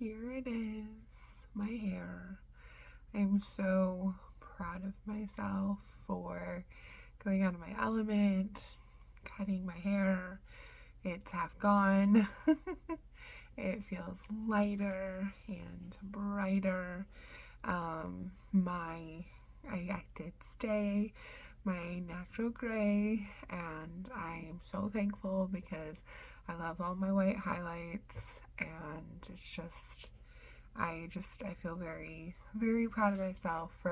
here it is, my hair. I'm so proud of myself for going out of my element, cutting my hair. It's half gone. It feels lighter and brighter. I did stay my natural gray, and I am so thankful because I love all my white highlights, and I feel very, very proud of myself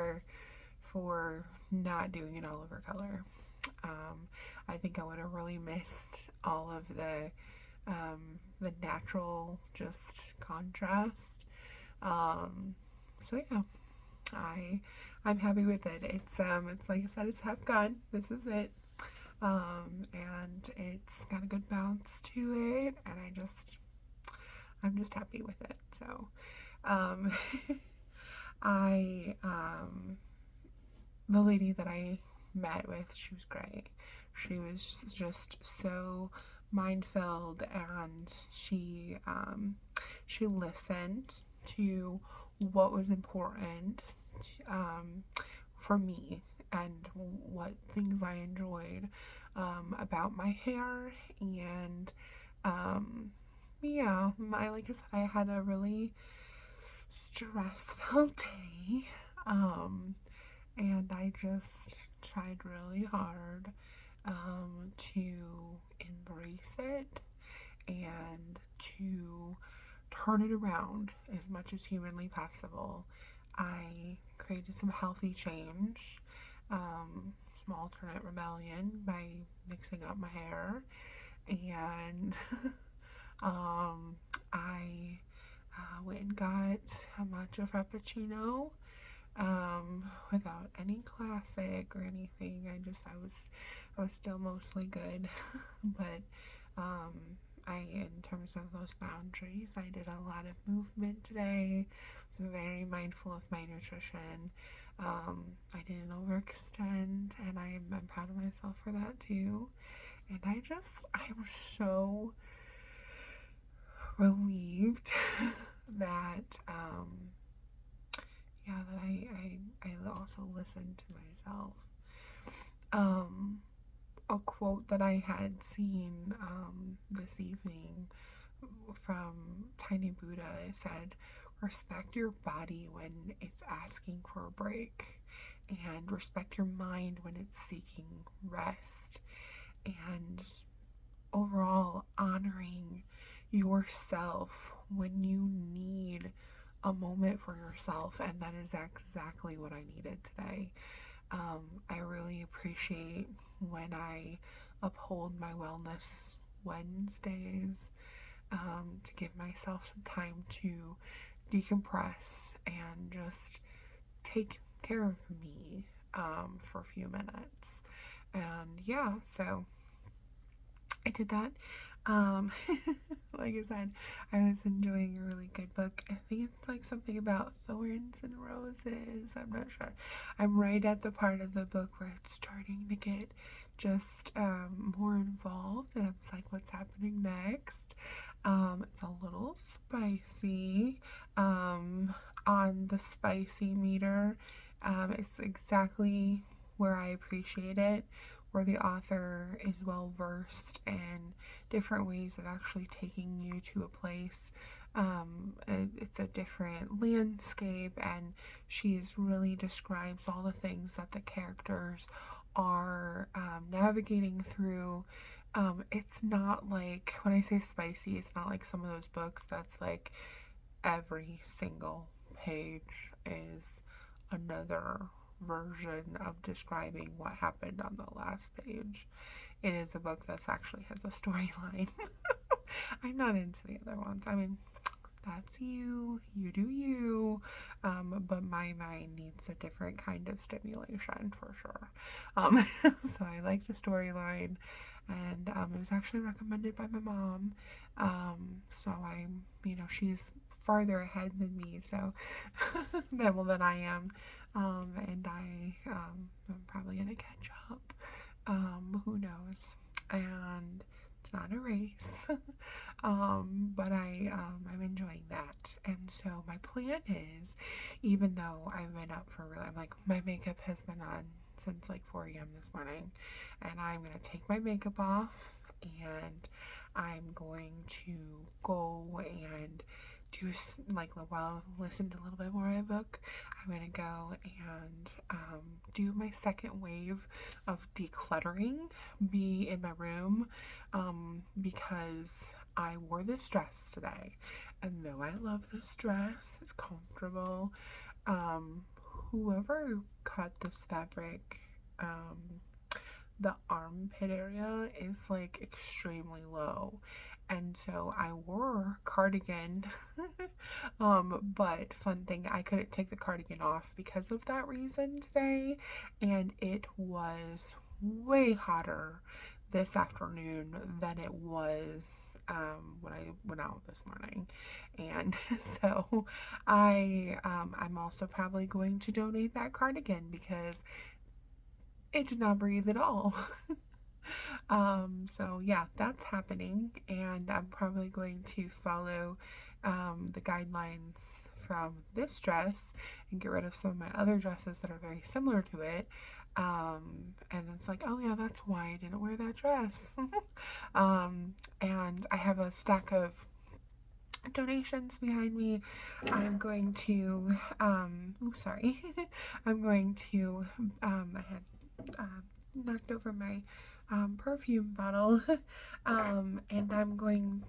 for not doing an all over color. I think I would have really missed all of the natural just contrast. So yeah, I'm happy with it. It's like I said, it's half gone. This is it. And it's got a good bounce to it, and I'm just happy with it. So, um, the lady that I met with, she was great. She was just so mind filled, and she listened to what was important for me and what things I enjoyed about my hair. And yeah, like I said, I had a really stressful day, and I just tried really hard to embrace it and to turn it around as much as humanly possible. I created some healthy change, small alternate rebellion by mixing up my hair, and I went and got a matcha frappuccino without any classic or anything. I was still mostly good, but in terms of those boundaries, I did a lot of movement today. I was very mindful of my nutrition. I didn't overextend, and I'm proud of myself for that too. And I'm so relieved that that I also listened to myself. A quote that I had seen this evening from Tiny Buddha, it said, respect your body when it's asking for a break, and respect your mind when it's seeking rest, and overall honoring yourself when you need a moment for yourself. And that is exactly what I needed today. I really appreciate when I uphold my Wellness Wednesdays, to give myself some time to decompress and just take care of me for a few minutes. And yeah, so I did that. Like I said, I was enjoying a really good book. I think it's like something about thorns and roses. I'm not sure. I'm right at the part of the book where it's starting to get just more involved, and it's like, what's happening next? It's a little spicy on the spicy meter. It's exactly where I appreciate it, where the author is well versed in different ways of actually taking you to a place. It's a different landscape, and she really describes all the things that the characters are navigating through. It's not like, when I say spicy, it's not like some of those books that's like every single page is another version of describing what happened on the last page. It is a book that actually has a storyline. I'm not into the other ones. I mean, that's you do you. But my mind needs a different kind of stimulation for sure. So I like the storyline, and it was actually recommended by my mom. So she's farther ahead than me, so than I am. And I'm probably gonna catch up. Who knows? And It's not a race. But I'm enjoying that. And so my plan is, even though I've been up for really, I'm like, my makeup has been on since like 4 a.m. this morning, and I'm gonna take my makeup off, and I'm going to go and do like while listen to a little bit more of a book. I'm gonna go and do my second wave of decluttering, be in my room, because I wore this dress today, and though I love this dress, it's comfortable. Um, Whoever cut this fabric, the armpit area is like extremely low, and so I wore a cardigan. But fun thing, I couldn't take the cardigan off because of that reason today, and it was way hotter this afternoon than it was when I went out this morning. And so I'm also probably going to donate that cardigan because it did not breathe at all. So yeah, that's happening, and I'm probably going to follow the guidelines from this dress and get rid of some of my other dresses that are very similar to it. And it's like, oh yeah, that's why I didn't wear that dress. And I have a stack of donations behind me. I'm going to, sorry, I'm going to, I had knocked over my perfume bottle, and I'm going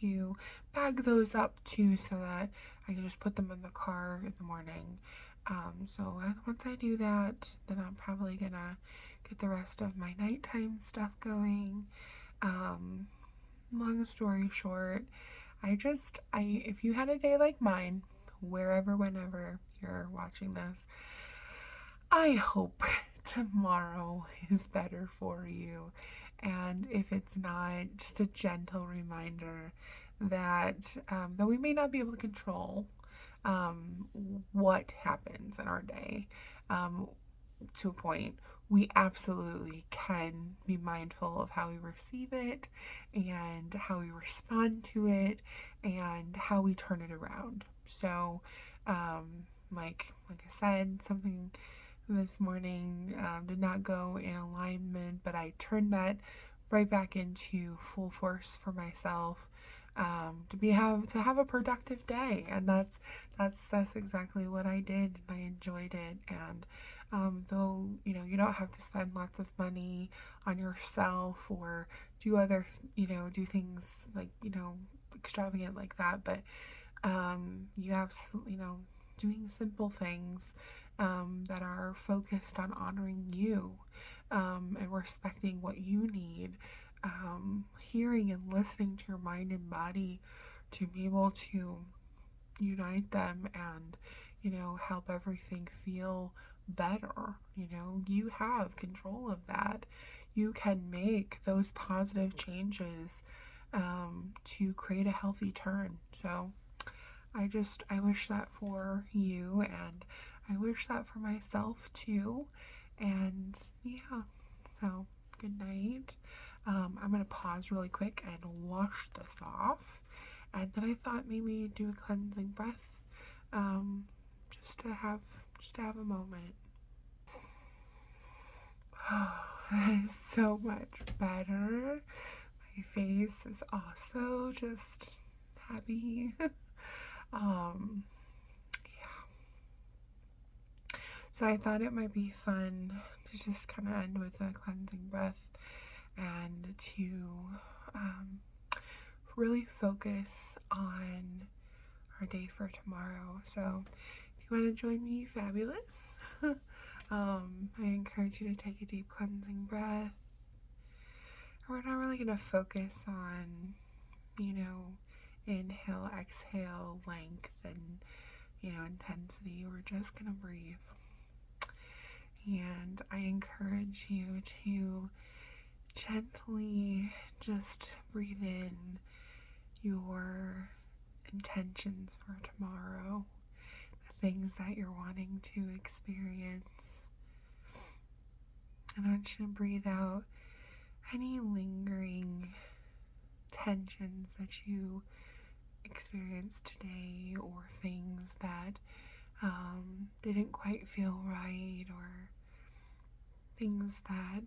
to bag those up too so that I can just put them in the car in the morning. So once I do that, then I'm probably gonna get the rest of my nighttime stuff going. Long story short, if you had a day like mine, wherever, whenever you're watching this, I hope tomorrow is better for you. And if it's not, just a gentle reminder that though we may not be able to control what happens in our day, to a point, we absolutely can be mindful of how we receive it and how we respond to it and how we turn it around. So, like I said, something this morning did not go in alignment, but I turned that right back into full force for myself, to have a productive day, and that's exactly what I did. I enjoyed it, and though you don't have to spend lots of money on yourself or do other do things like extravagant like that, but you absolutely doing simple things that are focused on honoring you, and respecting what you need, hearing and listening to your mind and body to be able to unite them and help everything feel better. You have control of that. You can make those positive changes to create a healthy turn. So I wish that for you, and I wish that for myself too. And yeah, so good night. I'm gonna pause really quick and wash this off, and then I thought maybe do a cleansing breath, um, just to have a moment. Oh, that is so much better. My face is also just happy. um, yeah. So I thought it might be fun to just kind of end with a cleansing breath and to really focus on our day for tomorrow. So if you want to join me, fabulous. I encourage you to take a deep cleansing breath. We're not really going to focus on, inhale, exhale, length, and, intensity. We're just going to breathe. And I encourage you to gently just breathe in your intentions for tomorrow, the things that you're wanting to experience. And I want you to breathe out any lingering tensions that you experienced today, or things that didn't quite feel right, or things that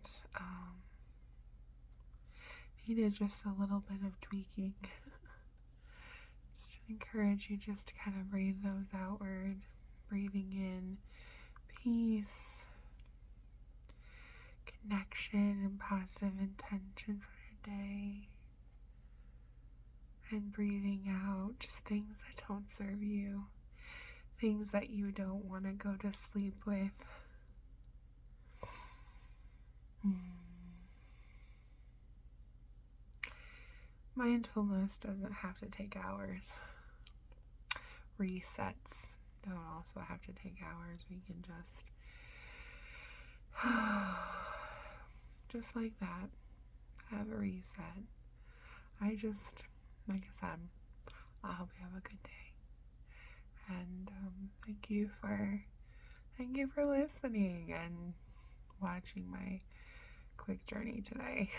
needed just a little bit of tweaking. Just encourage you just to kind of breathe those outward, breathing in peace, connection, and positive intention for your day, and breathing out just things that don't serve you, things that you don't want to go to sleep with. Mindfulness doesn't have to take hours. Resets don't also have to take hours. We can just like that, have a reset. Like I said, I hope you have a good day. And thank you for listening and watching my quick journey today.